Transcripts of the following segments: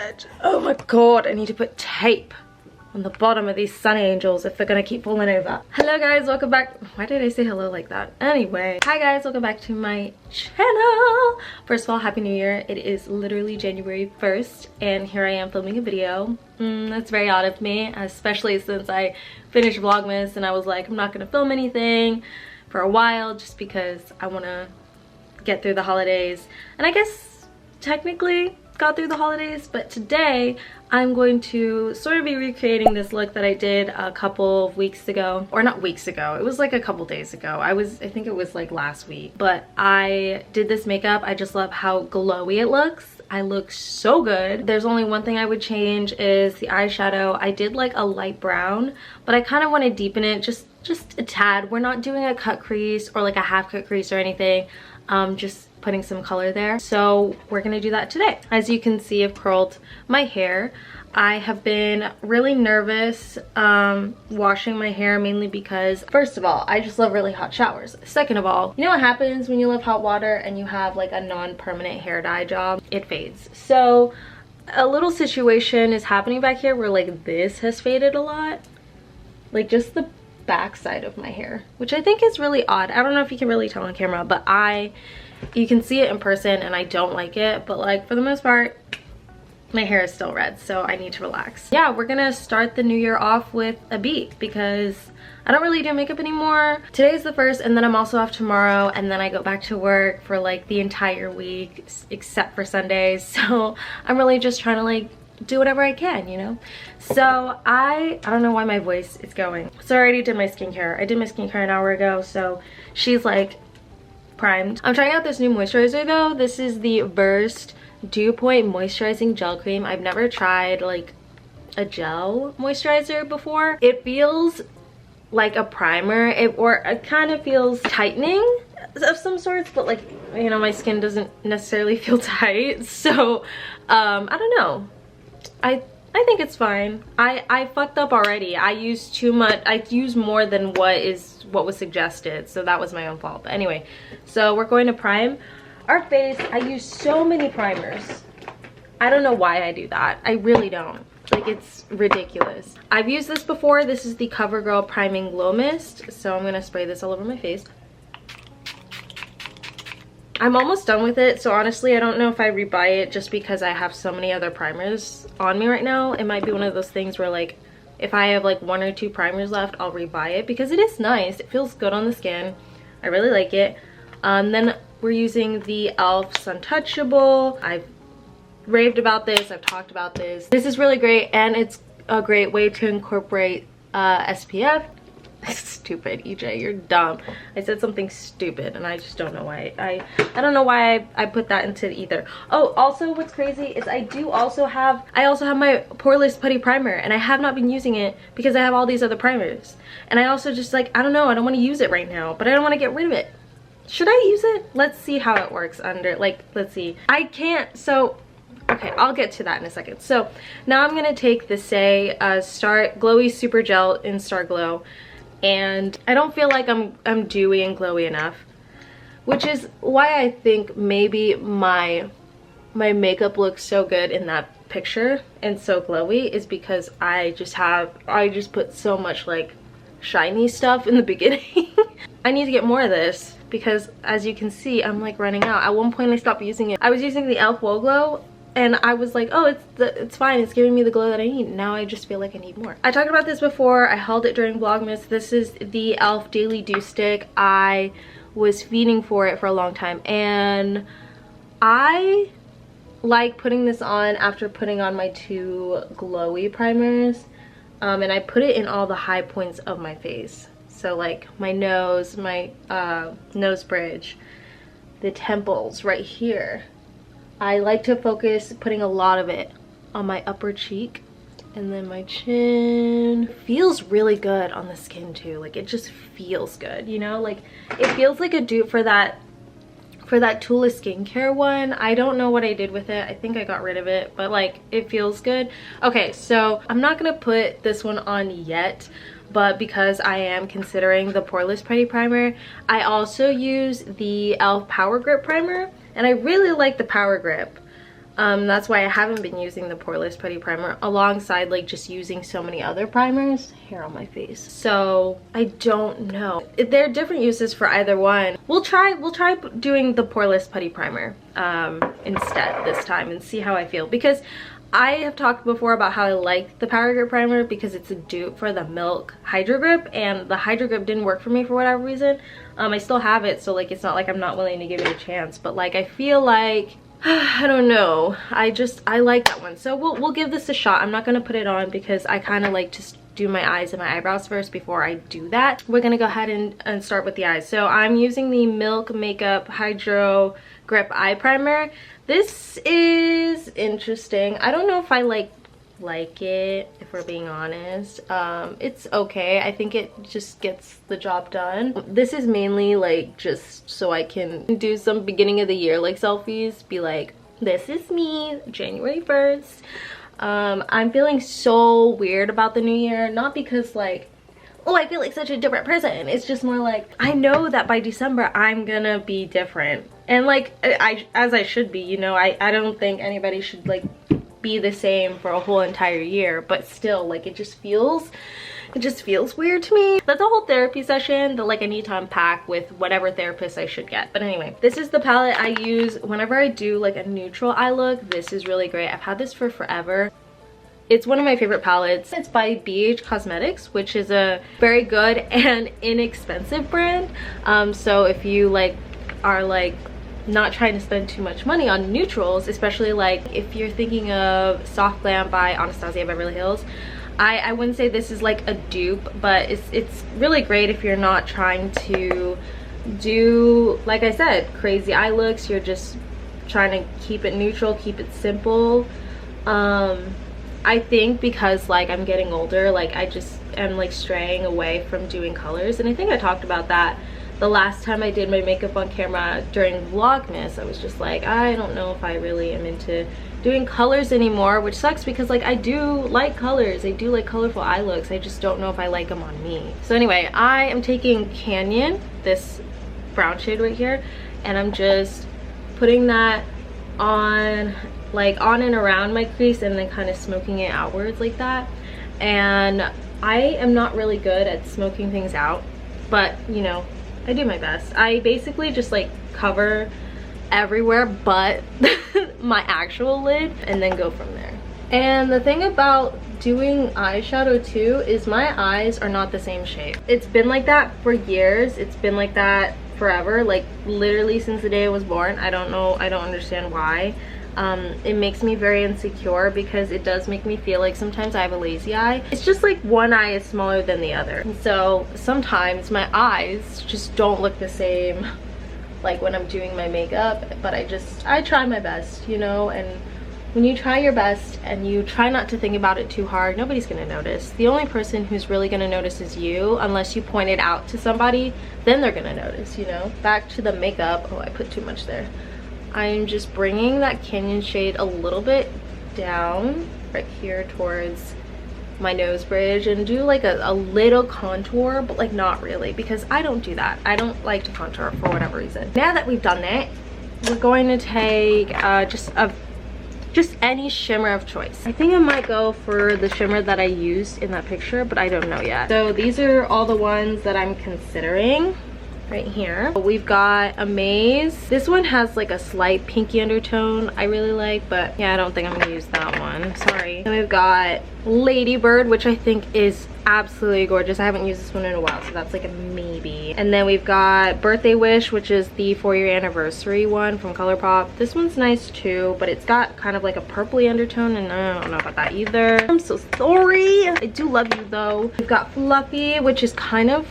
red. Oh my god, I need to put tape on the bottom of these sunny angels if they're gonna keep falling over. Hello guys, welcome back. Why did I say hello like that? Anyway, hi guys, welcome back to my channel. First of all, happy new year. It is literally January 1st and here I am filming a video. That's very odd of me, especially since I finished Vlogmas and I was like, I'm not gonna film anything for a while just because I want to get through the holidays, and I guess technically got through the holidays, but today I'm going to sort of be recreating this look that I did a couple of weeks ago, or not weeks ago, it was like a couple days ago. I think it was like last week, but I did this makeup. I just love how glowy it looks. I look so good. There's only one thing I would change is the eyeshadow. I did like a light brown, but I kind of want to deepen it just a tad. We're not doing a cut crease or like a half cut crease or anything. Just putting some color there. So we're gonna do that today. As you can see, I've curled my hair. I have been really nervous washing my hair, mainly because first of all, I just love really hot showers. Second of all, you know what happens when you love hot water and you have like a non-permanent hair dye job? It fades. So a little situation is happening back here where like this has faded a lot. Like just the back side of my hair, which I think is really odd. I don't know if you can really tell on camera, but you can see it in person and I don't like it, but like for the most part my hair is still red, so I need to relax. Yeah, we're gonna start the new year off with a beat because I don't really do makeup anymore. Today's the 1st and then I'm also off tomorrow, and then I go back to work for like the entire week except for Sundays, so I'm really just trying to like do whatever I can, you know? So I don't know why my voice is going. So I already did my skincare. I did my skincare an hour ago, so she's like primed. I'm trying out this new moisturizer though. This is the Burst Dew Point Moisturizing Gel Cream. I've never tried like a gel moisturizer before. It feels like a primer, or it kind of feels tightening of some sorts, but like, you know, my skin doesn't necessarily feel tight, so I don't know. I think it's fine. I fucked up already. I used too much. I used more than what was suggested, so that was my own fault. But anyway, so we're going to prime our face. I use so many primers. I don't know why I do that. I really don't. Like, it's ridiculous. I've used this before. This is the CoverGirl Priming Glow Mist, so I'm gonna spray this all over my face. I'm almost done with it, so honestly I don't know if I rebuy it just because I have so many other primers on me right now. It might be one of those things where like if I have like 1 or 2 primers left, I'll rebuy it because it is nice. It feels good on the skin. I really like it. Then we're using the e.l.f. Suntouchable. I've raved about this. I've talked about this. This is really great, and it's a great way to incorporate SPF. Stupid, EJ, you're dumb. I said something stupid and I just don't know why. I don't know why I put that into either. Oh, also what's crazy is I also have my Poreless Putty Primer, and I have not been using it because I have all these other primers. And I also just like, I don't know, I don't want to use it right now, but I don't want to get rid of it. Should I use it? Let's see how it works under, like, let's see. I can't, so okay, I'll get to that in a second. So now I'm gonna take the Start Glowy Super Gel in Star Glow, and I don't feel like I'm dewy and glowy enough, which is why I think maybe my makeup looks so good in that picture and so glowy, is because I just put so much like shiny stuff in the beginning. I need to get more of this because as you can see, I'm like running out. At one point I stopped using it. I was using the e.l.f. Whoa Glow and I was like, oh, it's fine, it's giving me the glow that I need. Now I just feel like I need more. I talked about this before. I hauled it during Vlogmas. This is the e.l.f. Daily Dew Stick. I was feeding for it for a long time, and I like putting this on after putting on my 2 glowy primers, and I put it in all the high points of my face. So like my nose, my nose bridge, the temples right here. I like to focus putting a lot of it on my upper cheek, and then my chin. Feels really good on the skin too. Like it just feels good, you know? Like it feels like a dupe for that Tula skincare one. I don't know what I did with it. I think I got rid of it, but like it feels good. Okay, so I'm not gonna put this one on yet, but because I am considering the Poreless Putty Primer, I also use the e.l.f. Power Grip Primer. And I really like the Power Grip. That's why I haven't been using the Poreless Putty Primer alongside like just using so many other primers. Hair on my face. So I don't know. There are different uses for either one. We'll try doing the Poreless Putty Primer instead this time and see how I feel, because I have talked before about how I like the Power Grip Primer because it's a dupe for the Milk Hydro Grip, and the Hydro Grip didn't work for me for whatever reason. I still have it, so like it's not like I'm not willing to give it a chance, but like I feel like I don't know, I like that one. So we'll give this a shot. I'm not gonna put it on because I kind of like to do my eyes and my eyebrows first before I do that. We're gonna go ahead and start with the eyes. So I'm using the Milk Makeup Hydro Grip Eye Primer. This is interesting. I don't know if I like it, if we're being honest. It's okay. I think it just gets the job done. This is mainly like just so I can do some beginning of the year like selfies, be like, this is me January 1st. I'm feeling so weird about the new year, not because like, oh, I feel like such a different person. It's just more like, I know that by December I'm gonna be different, and like as I should be, you know. I don't think anybody should like be the same for a whole entire year, but still, like it just feels weird to me. That's a whole therapy session that like I need to unpack with whatever therapist I should get. But anyway, this is the palette I use whenever I do like a neutral eye look. This is really great. I've had this for forever. It's one of my favorite palettes. It's by BH Cosmetics, which is a very good and inexpensive brand. So if you like are like not trying to spend too much money on neutrals, especially like if you're thinking of Soft Glam by Anastasia Beverly Hills, I wouldn't say this is like a dupe, but it's really great if you're not trying to do, like I said, crazy eye looks. You're just trying to keep it neutral, keep it simple. I think because like I'm getting older, like I just am like straying away from doing colors, and I think I talked about that the last time I did my makeup on camera during Vlogmas. I was just like, I don't know if I really am into doing colors anymore, which sucks because like I do like colors. I do like colorful eye looks. I just don't know if I like them on me. So anyway, I am taking Canyon, this brown shade right here, and I'm just putting that on like on and around my crease and then kind of smoking it outwards like that. And I am not really good at smoking things out, but you know, I do my best. I basically just like cover everywhere but my actual lid and then go from there. And the thing about doing eyeshadow too is my eyes are not the same shape. It's been like that for years. It's been like that forever, like literally since the day I was born. I don't know, I don't understand why. It makes me very insecure because it does make me feel like sometimes I have a lazy eye. It's just like one eye is smaller than the other, and so sometimes my eyes just don't look the same like when I'm doing my makeup. But I try my best, you know. And when you try your best and you try not to think about it too hard, nobody's gonna notice. The only person who's really gonna notice is you, unless you point it out to somebody, then they're gonna notice, you know. Back to the makeup. Oh, I put too much there. I'm just bringing that Canyon shade a little bit down right here towards my nose bridge and do like a little contour, but like not really, because I don't do that. I don't like to contour for whatever reason. Now that we've done that, we're going to take just any shimmer of choice. I think I might go for the shimmer that I used in that picture, but I don't know yet. So these are all the ones that I'm considering. Right here we've got Amaze. This one has like a slight pinky undertone I really like, but yeah, I don't think I'm gonna use that one, sorry. Then we've got Ladybird, which I think is absolutely gorgeous. I haven't used this one in a while, so that's like a maybe. And then we've got Birthday Wish, which is the 4-year anniversary one from ColourPop. This one's nice too, but it's got kind of like a purpley undertone, and I don't know about that either. I'm so sorry. I do love you though. We've got Fluffy, which is kind of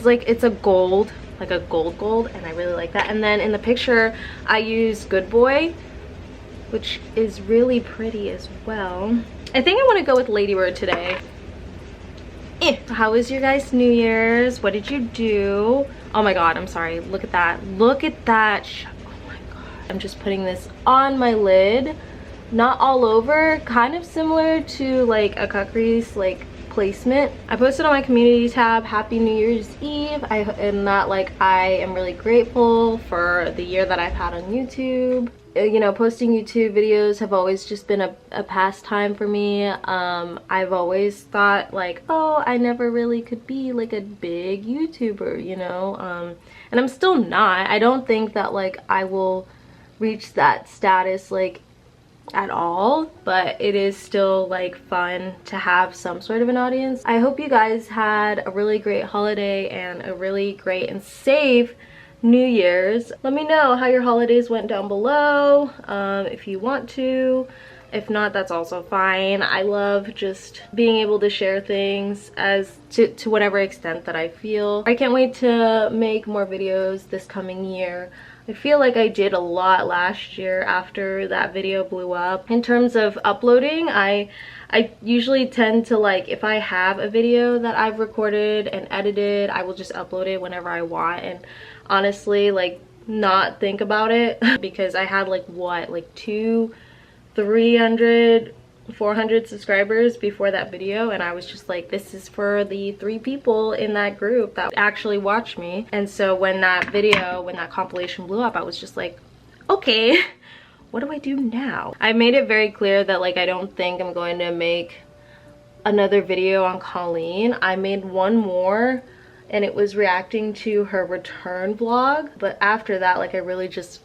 like, it's a gold, like a gold, and I really like that. And then in the picture I use Good Boy, which is really pretty as well. I think I want to go with Ladybird today. How was your guys' New Year's? What did you do? Oh my god, I'm sorry, look at that, look at that. Oh my god. I'm just putting this on my lid, not all over, kind of similar to like a cut crease like placement. I posted on my community tab Happy New Year's Eve, and that like I am really grateful for the year that I've had on YouTube. you know, posting YouTube videos have always just been a pastime for me. I've always thought like, oh, I never really could be like a big YouTuber, you know, and I'm still not. I don't think that like I will reach that status like at all, but it is still like fun to have some sort of an audience. I hope you guys had a really great holiday and a really great and safe New Year's. Let me know how your holidays went down below, if you want to. If not, that's also fine. I love just being able to share things as to whatever extent that I feel. I can't wait to make more videos this coming year. I feel like I did a lot last year after that video blew up. In terms of uploading, I usually tend to, like, if I have a video that I've recorded and edited, I will just upload it whenever I want, and honestly, like, not think about it because I had like what, like 300, 400 subscribers before that video, and I was just like, this is for the 3 people in that group that actually watch me. And so when that video, when that compilation blew up, I was just like, okay, what do I do now? I made it very clear that like I don't think I'm going to make another video on Colleen. I made one more and it was reacting to her return vlog, but after that, like, I really just,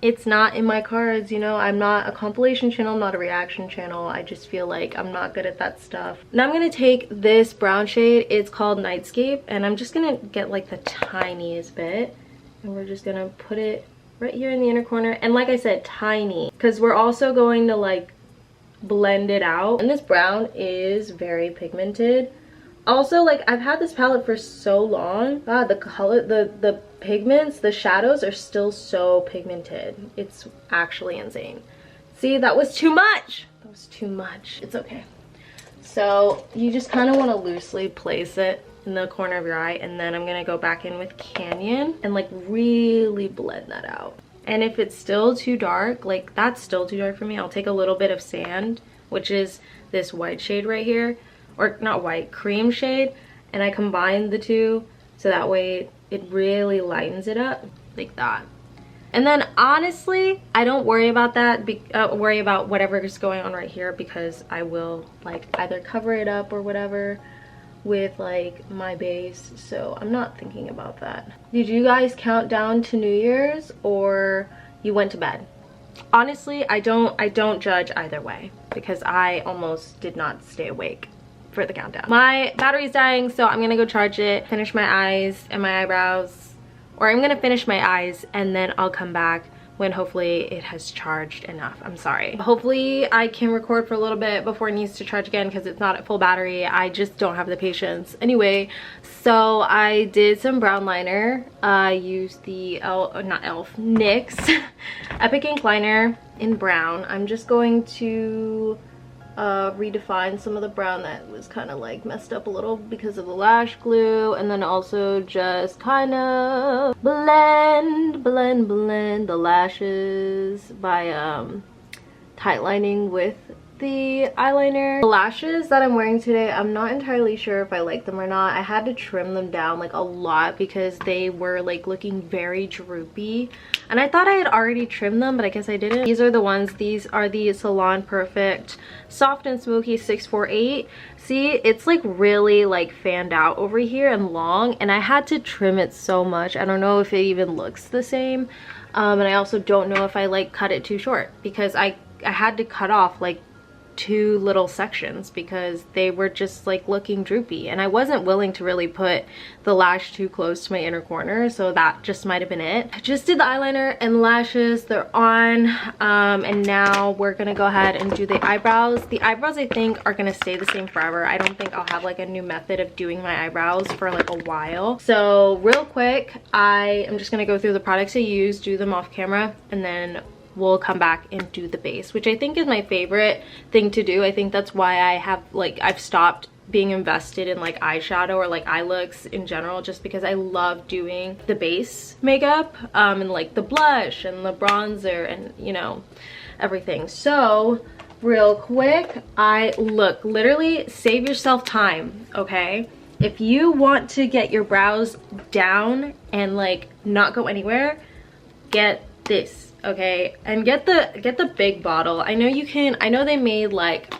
it's not in my cards, you know. I'm not a compilation channel, I'm not a reaction channel. I just feel like I'm not good at that stuff. Now I'm gonna take this brown shade, it's called Nightscape, and I'm just gonna get like the tiniest bit, and we're just gonna put it right here in the inner corner. And like I said, tiny, because we're also going to like blend it out. And this brown is very pigmented. Also, like, I've had this palette for so long. God, the color, the pigments, the shadows are still so pigmented. It's actually insane. See, that was too much. That was too much. It's okay. So you just kind of want to loosely place it in the corner of your eye, and then I'm gonna go back in with Canyon and like really blend that out. And if it's still too dark, like that's still too dark for me, I'll take a little bit of sand, which is this white shade right here, or not white, cream shade, and I combine the two so that way it really lightens it up like that. And then honestly, I don't worry about that, worry about whatever is going on right here, because I will like either cover it up or whatever with like my base, so I'm not thinking about that. Did you guys count down to New Year's or you went to bed? Honestly, I don't judge either way, because I almost did not stay awake for the countdown. My battery's dying, so I'm gonna go charge it, finish my eyes and my eyebrows, or I'm gonna finish my eyes and then I'll come back when hopefully it has charged enough. I'm sorry. Hopefully I can record for a little bit before it needs to charge again, because it's not at full battery. I just don't have the patience. Anyway, so I did some brown liner. I used the NYX Epic Ink Liner in brown. I'm just going to redefine some of the brown that was kind of like messed up a little because of the lash glue, and then also just kind of blend the lashes by tightlining with the eyeliner. The lashes that I'm wearing today, I'm not entirely sure if I like them or not. I had to trim them down like a lot because they were like looking very droopy, and I thought I had already trimmed them, but I guess I didn't. These are the ones. These are the Salon Perfect Soft and Smoky 648. See, it's like really like fanned out over here and long, and I had to trim it so much. I don't know if it even looks the same, and I also don't know if I like cut it too short, because I had to cut off like 2 little sections because they were just like looking droopy, and I wasn't willing to really put the lash too close to my inner corner, so that just might have been it. I just did the eyeliner and lashes, they're on, and now we're gonna go ahead and do the eyebrows. The eyebrows I think are gonna stay the same forever. I don't think I'll have like a new method of doing my eyebrows for like a while. So real quick, I am just gonna go through the products I use, do them off camera, and then we'll come back and do the base, which I think is my favorite thing to do. I think that's why I've stopped being invested in like eyeshadow or like eye looks in general, just because I love doing the base makeup and like the blush and the bronzer and, you know, everything. So real quick, literally save yourself time, okay? If you want to get your brows down and like not go anywhere, get this. okay? And get the big bottle. I know they made like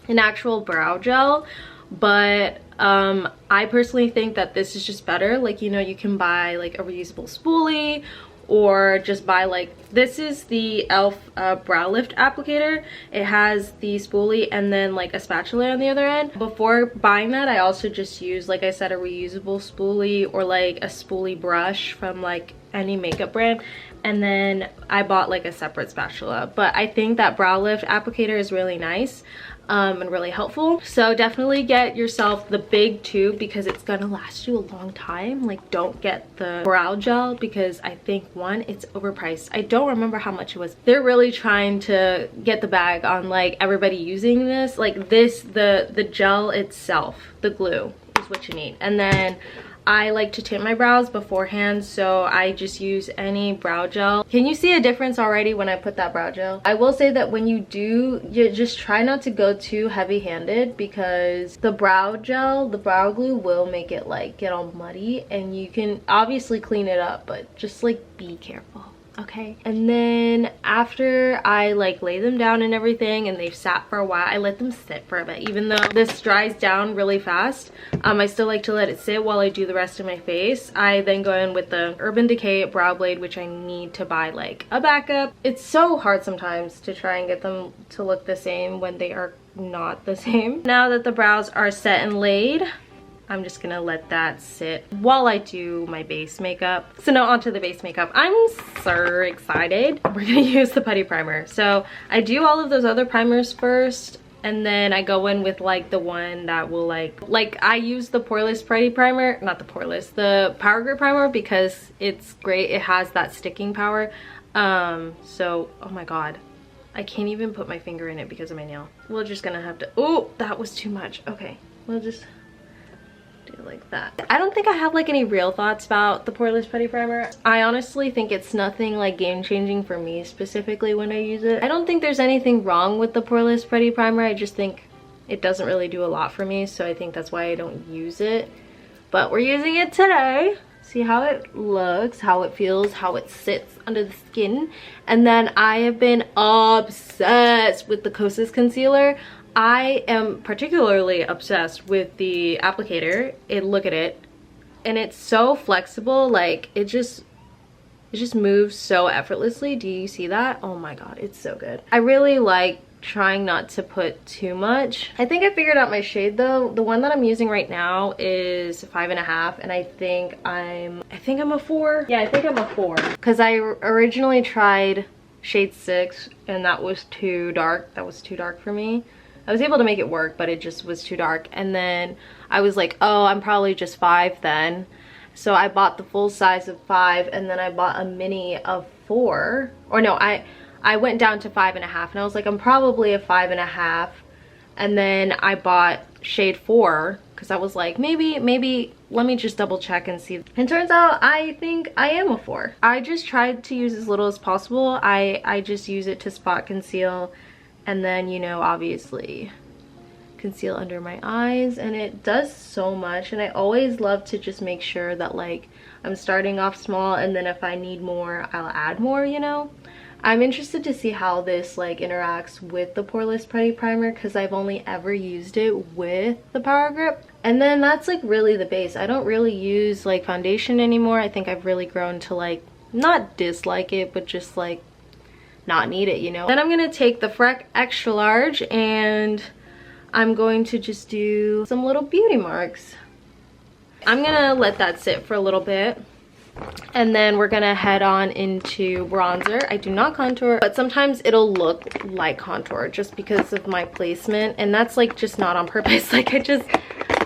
an actual brow gel, but I personally think that this is just better. Like, you know, you can buy like a reusable spoolie, or just buy like, this is the e.l.f. brow lift applicator. It has the spoolie and then like a spatula on the other end. Before buying that, I also just used, like I said, a reusable spoolie or like a spoolie brush from like any makeup brand, and then I bought like a separate spatula. But I think that brow lift applicator is really nice and really helpful. So definitely get yourself the big tube because it's gonna last you a long time. Like, don't get the brow gel because I think, one, it's overpriced. I don't remember how much it was. They're really trying to get the bag on like everybody using this. Like this, the gel itself, the glue is what you need. And then I like to tint my brows beforehand, so I just use any brow gel. Can you see a difference already when I put that brow gel? I will say that when you do, you just try not to go too heavy-handed because the brow gel, the brow glue will make it like get all muddy, and you can obviously clean it up, but just like be careful. Okay, and then after I like lay them down and everything and they've sat for a while, I let them sit for a bit. Even though this dries down really fast, I still like to let it sit while I do the rest of my face. I then go in with the Urban Decay brow blade, which I need to buy like a backup. It's so hard sometimes to try and get them to look the same when they are not the same. Now that the brows are set and laid, I'm just gonna let that sit while I do my base makeup. So now onto the base makeup. I'm so excited. We're gonna use the putty primer. So I do all of those other primers first, and then I go in with like the one that will like I use the poreless putty primer, not the poreless, the Power Grip primer, because it's great. It has that sticking power. So, oh my god, I can't even put my finger in it because of my nail. We're just gonna have to, oh, that was too much. Okay, we'll just do like that. I don't think I have like any real thoughts about the poreless putty primer. I honestly think it's nothing like game-changing for me specifically when I use it. I don't think there's anything wrong with the poreless putty primer. I just think it doesn't really do a lot for me, so I think that's why I don't use it. But we're using it today. See how it looks, how it feels, how it sits under the skin. And then I have been obsessed with the Kosas concealer. I am particularly obsessed with the applicator. Look at it, and it's so flexible. Like it just moves so effortlessly. Do you see that? Oh my god, it's so good. I really like trying not to put too much. I think I figured out my shade though. The one that I'm using right now is 5.5, and I think I'm a 4. Yeah, I think I'm a 4 because I originally tried shade 6 and that was too dark. That was too dark for me. I was able to make it work, but it just was too dark. And then I was like, oh, I'm probably just 5 then. So I bought the full size of 5, and then I bought a mini of 4. Or no, I went down to 5.5, and I was like, I'm probably a 5.5. And then I bought shade 4 because I was like, maybe let me just double check and see. And turns out I think I am a 4. I just tried to use as little as possible. I just use it to spot conceal, and then, you know, obviously conceal under my eyes, and it does so much. And I always love to just make sure that like I'm starting off small, and then if I need more, I'll add more, you know. I'm interested to see how this like interacts with the poreless putty primer because I've only ever used it with the Power Grip. And then that's like really the base. I don't really use like foundation anymore. I think I've really grown to like not dislike it, but just like not need it, you know. Then I'm gonna take the Freck extra large, and I'm going to just do some little beauty marks. I'm gonna let that sit for a little bit, and then we're gonna head on into bronzer. I do not contour, but sometimes it'll look like contour just because of my placement, and that's like just not on purpose. Like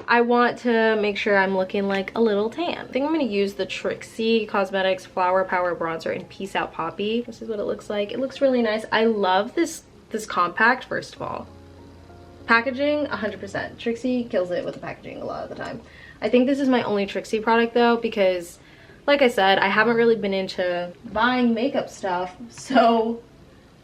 I want to make sure I'm looking like a little tan. I think I'm going to use the Trixie Cosmetics Flower Power Bronzer in Peace Out Poppy. This is what it looks like. It looks really nice. I love this compact, first of all. Packaging, 100%. Trixie kills it with the packaging a lot of the time. I think this is my only Trixie product though, because like I said, I haven't really been into buying makeup stuff. So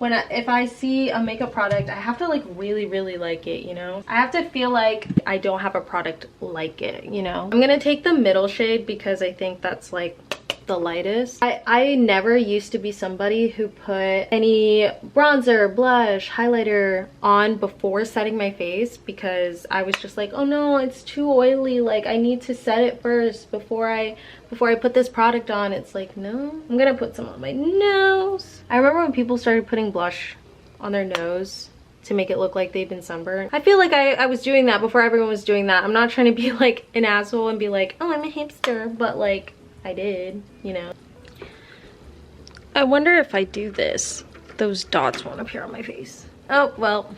if I see a makeup product, I have to like really like it, you know. I have to feel like I don't have a product like it, you know. I'm gonna take the middle shade because I think that's like the lightest. I never used to be somebody who put any bronzer, blush, highlighter on before setting my face, because I was just like, oh no, it's too oily, like I need to set it first before I put this product on. It's like, no, I'm gonna put some on my nose. I remember when people started putting blush on their nose to make it look like they've been sunburned. I feel like I was doing that before everyone was doing that. I'm not trying to be like an asshole and be like, oh, I'm a hipster, but like I did, you know. I wonder if I do this, those dots won't appear on my face. Oh, well,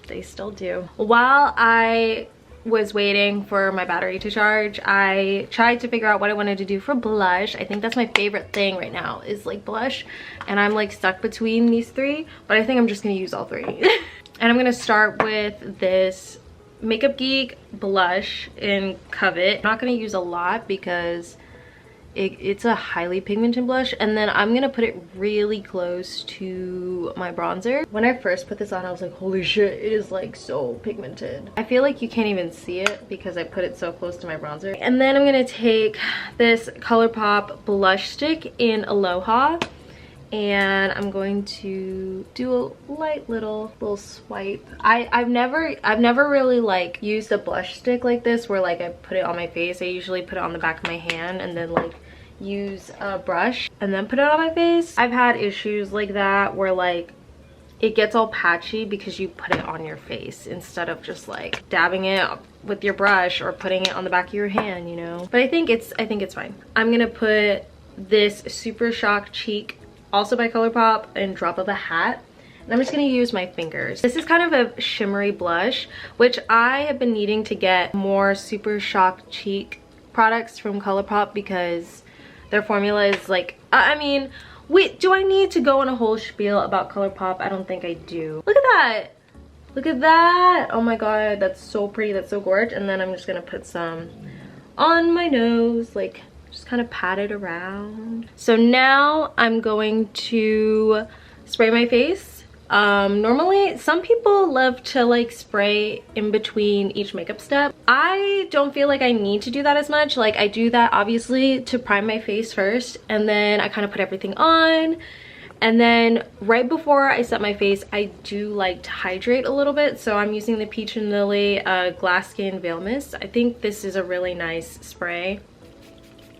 they still do. While I was waiting for my battery to charge, I tried to figure out what I wanted to do for blush. I think that's my favorite thing right now is like blush, and I'm like stuck between these three, but I think I'm just gonna use all three. And I'm gonna start with this Makeup Geek blush in Covet. I'm not gonna use a lot because it's a highly pigmented blush, and then I'm gonna put it really close to my bronzer. When I first put this on, I was like, holy shit, it is like so pigmented. I feel like you can't even see it because I put it so close to my bronzer. And then I'm gonna take this ColourPop blush stick in Aloha, and I'm going to do a light little swipe. I've never really like used a blush stick like this where like I put it on my face. I usually put it on the back of my hand and then like use a brush and then put it on my face. I've had issues like that where like it gets all patchy because you put it on your face instead of just like dabbing it with your brush or putting it on the back of your hand, you know. But I think it's fine. I'm gonna put this Super Shock Cheek, also by ColourPop, in Drop of a Hat. And I'm just gonna use my fingers. This is kind of a shimmery blush, which I have been needing to get more Super Shock Cheek products from ColourPop because their formula is like, I mean, wait, do I need to go on a whole spiel about ColourPop? I don't think I do. Look at that. Look at that. Oh my god, that's so pretty. That's so gorgeous. And then I'm just gonna put some on my nose, like just kind of pat it around. So now I'm going to spray my face. Normally some people love to like spray in between each makeup step. I don't feel like I need to do that as much. Like I do that obviously to prime my face first, and then I kind of put everything on, and then right before I set my face I do like to hydrate a little bit. So I'm using the Peach and Lily Glass Skin Veil Mist. I think this is a really nice spray,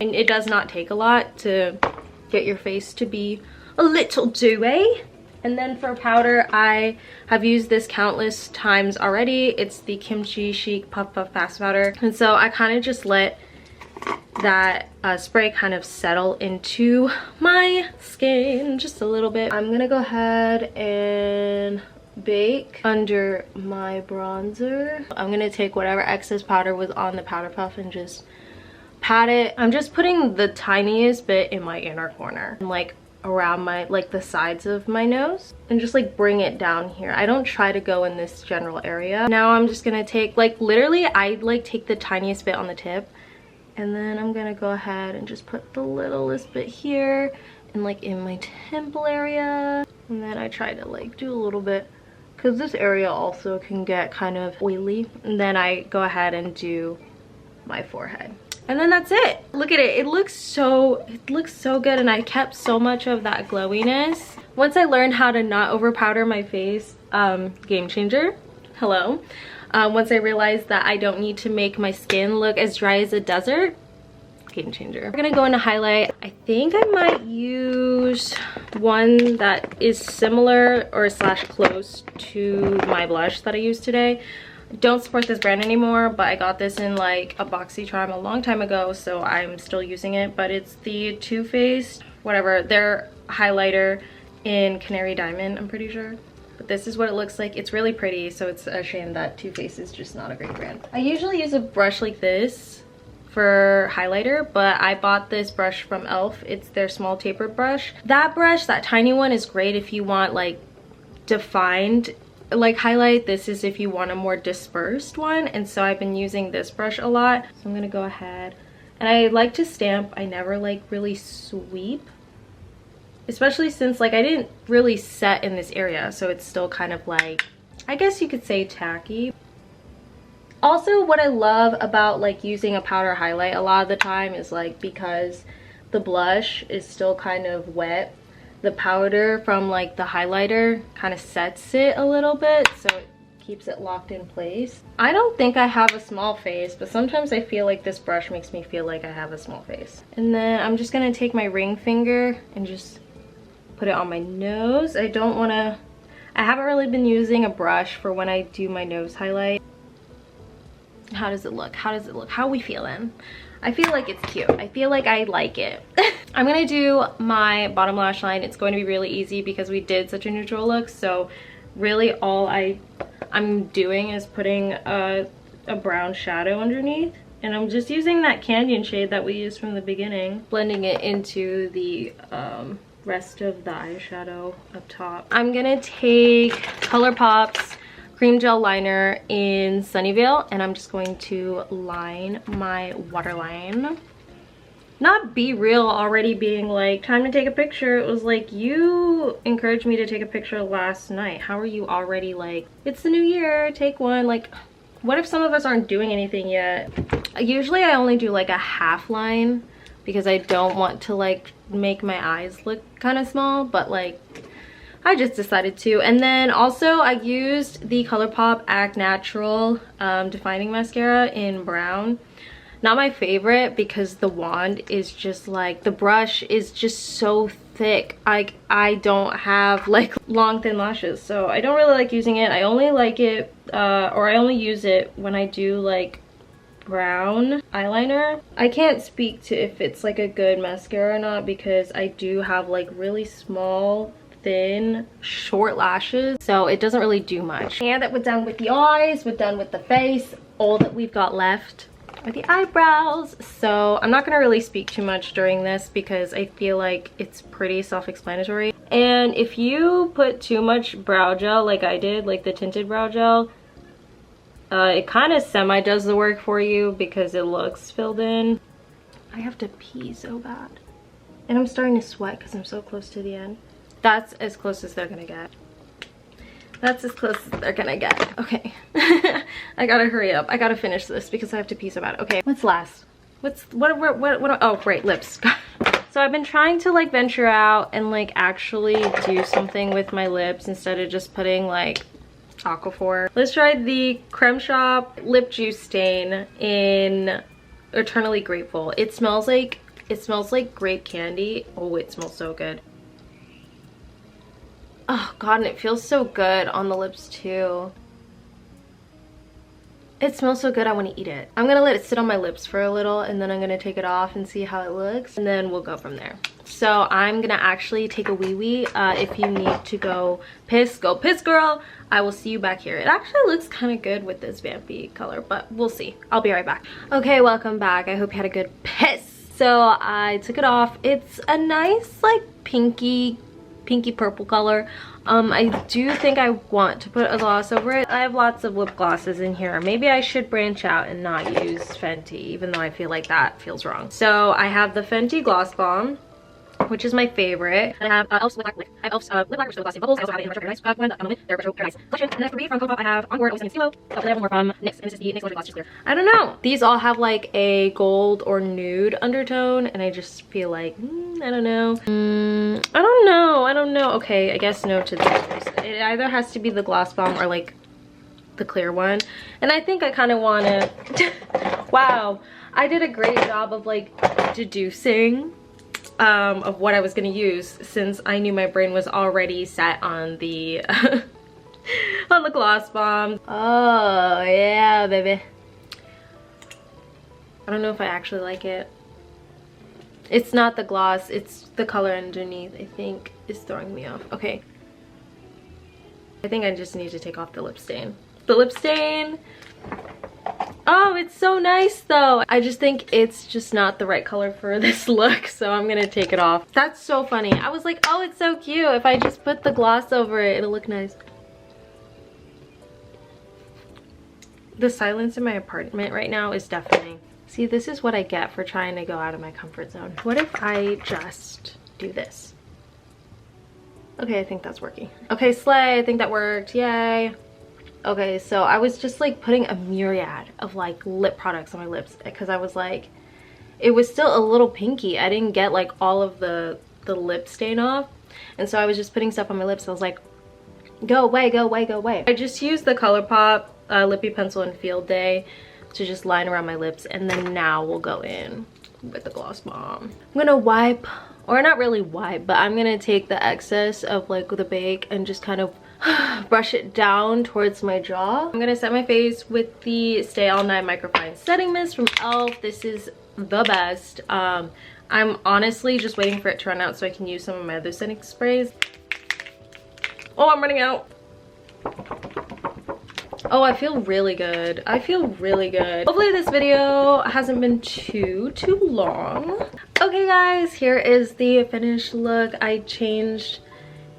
and it does not take a lot to get your face to be a little dewy. And then for powder, I have used this countless times already. It's the Kimchi Chic Puff Puff Fast Powder. And so I kind of just let that spray kind of settle into my skin just a little bit. I'm gonna go ahead and bake under my bronzer. I'm gonna take whatever excess powder was on the powder puff and just pat it. I'm just putting the tiniest bit in my inner corner, and like around my like the sides of my nose, and just like bring it down here. I don't try to go in this general area. Now I'm just gonna take like literally I like take the tiniest bit on the tip, and then I'm gonna go ahead and just put the littlest bit here and like in my temple area, and then I try to like do a little bit because this area also can get kind of oily, and then I go ahead and do my forehead. And then that's it. Look at it. It looks so good, and I kept so much of that glowiness. Once I learned how to not over powder my face, game changer. Hello. Once I realized that I don't need to make my skin look as dry as a desert, game changer. We're gonna go into highlight. I think I might use one that is similar or slash close to my blush that I used today. Don't support this brand anymore, but I got this in like a BoxyCharm a long time ago, so I'm still using it. But it's the Too Faced whatever, their highlighter in Canary Diamond, I'm pretty sure. But this is what it looks like. It's really pretty, so it's a shame that Too Faced is just not a great brand. I usually use a brush like this for highlighter, but I bought this brush from e.l.f. It's their small tapered brush. That brush, that tiny one, is great if you want like defined like highlight. This is if you want a more dispersed one, and so I've been using this brush a lot. So I'm gonna go ahead, and I like to stamp. I never like really sweep, especially since like I didn't really set in this area, so it's still kind of like, I guess you could say, tacky. Also, what I love about like using a powder highlight a lot of the time is like, because the blush is still kind of wet, the powder from like the highlighter kind of sets it a little bit, so it keeps it locked in place. I don't think I have a small face, but sometimes I feel like this brush makes me feel like I have a small face. And then I'm just gonna take my ring finger and just put it on my nose. I haven't really been using a brush for when I do my nose highlight. How does it look? How does it look? How are we feeling? I feel like it's cute. I feel like I like it. I'm gonna do my bottom lash line. It's going to be really easy because we did such a neutral look, so really all I'm doing is putting a brown shadow underneath, and I'm just using that canyon shade that we used from the beginning, blending it into the rest of the eyeshadow up top. I'm gonna take ColourPop's cream gel liner in Sunnyvale, and I'm just going to line my waterline. Not Be Real already being like, time to take a picture. It was like, you encouraged me to take a picture last night. How are you already like, it's the new year, take one? Like, what if some of us aren't doing anything yet? Usually I only do like a half line because I don't want to like make my eyes look kind of small, but like I just decided to. And then also I used the ColourPop Act Natural defining mascara in brown. Not my favorite because the wand is just like, the brush is just so thick. I don't have like long thin lashes, so I don't really like using it. I only like it or I only use it when I do like brown eyeliner. I can't speak to if it's like a good mascara or not because I do have like really small, thin, short lashes, so it doesn't really do much. And that we're done with the eyes, we're done with the face. All that we've got left are the eyebrows. So I'm not gonna really speak too much during this because I feel like it's pretty self-explanatory. And if you put too much brow gel like I did, like the tinted brow gel, it kind of semi does the work for you because it looks filled in. I have to pee so bad. And I'm starting to sweat because I'm so close to the end. That's as close as they're gonna get. That's as close as they're gonna get. Okay. I gotta hurry up. I gotta finish this because I have to pee so bad. Okay, what's last? Oh, right, lips. So I've been trying to like venture out and like actually do something with my lips instead of just putting like Aquaphor. Let's try the Creme Shop lip juice stain in Eternally Grateful. It smells like grape candy. Oh, it smells so good. Oh god, and it feels so good on the lips too. It smells so good, I want to eat it. I'm gonna let it sit on my lips for a little and then I'm gonna take it off and see how it looks, and then we'll go from there. So I'm gonna actually take a wee-wee. If you need to go piss, girl. I will see you back here. It actually looks kind of good with this vampy color, but we'll see. I'll be right back. Okay, welcome back. I hope you had a good piss. So I took it off. It's a nice like pinky purple color. I do think I want to put a gloss over it. I have lots of lip glosses in here. Maybe I should branch out and not use Fenty, even though I feel like that feels wrong. So I have the Fenty Gloss Bomb, which is my favorite. And I have Elf's Lip Lacquer. I have Elf's Lip Lacquer, Glossy Bubbles. I also have it in Retro Paradise. Their Retro Paradise collection. And then for me, from ColourPop, I have Onward, Always Stilo. And then I have one more from NYX, and this is the NYX Electric Gloss Just Clear. I don't know. These all have like a gold or nude undertone, and I just feel like, I don't know. I don't know. Okay, I guess no to this. It either has to be the Gloss Bomb or like the clear one. And I think I kind of want to... Wow. I did a great job of like deducing of what I was going to use, since I knew my brain was already set on the on the Gloss Bomb. Oh yeah, baby. I don't know if I actually like it. It's not the gloss, it's the color underneath, I think, is throwing me off. Okay, I think I just need to take off the lip stain. The lip stain, oh, it's so nice though. I just think it's just not the right color for this look, so I'm gonna take it off. That's so funny. I was like, oh, it's so cute. If I just put the gloss over it, it'll look nice. The silence in my apartment right now is deafening. See, this is what I get for trying to go out of my comfort zone. What if I just do this? Okay, I think that's working. Okay, slay, I think that worked, yay. Okay, so I was just like putting a myriad of like lip products on my lips because I was like, it was still a little pinky. I didn't get like all of the lip stain off, and so I was just putting stuff on my lips. I was like, go away, go away, go away. I just used the ColourPop lippy pencil in Field Day to just line around my lips, and then now we'll go in with the gloss bomb. I'm gonna wipe, or not really wipe, but I'm gonna take the excess of like the bake and just kind of brush it down towards my jaw. I'm gonna set my face with the Stay All Night Microfine Setting Mist from e.l.f. This is the best. I'm honestly just waiting for it to run out so I can use some of my other setting sprays. Oh, I'm running out. Oh, I feel really good. I feel really good. Hopefully this video hasn't been too long. Okay guys, here is the finished look. I changed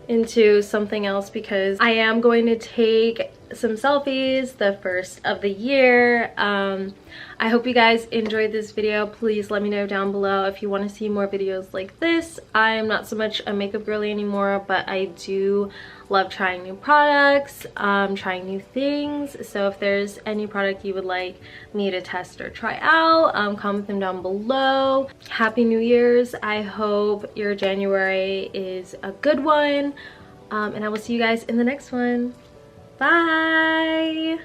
into something else because I am going to take some selfies, the first of the year. I hope you guys enjoyed this video. Please let me know down below if you want to see more videos like this. I'm not so much a makeup girly anymore, but I do love trying new products, trying new things. So if there's any product you would like me to test or try out, comment them down below. Happy New Year's. I hope your January is a good one, and I will see you guys in the next one. Bye.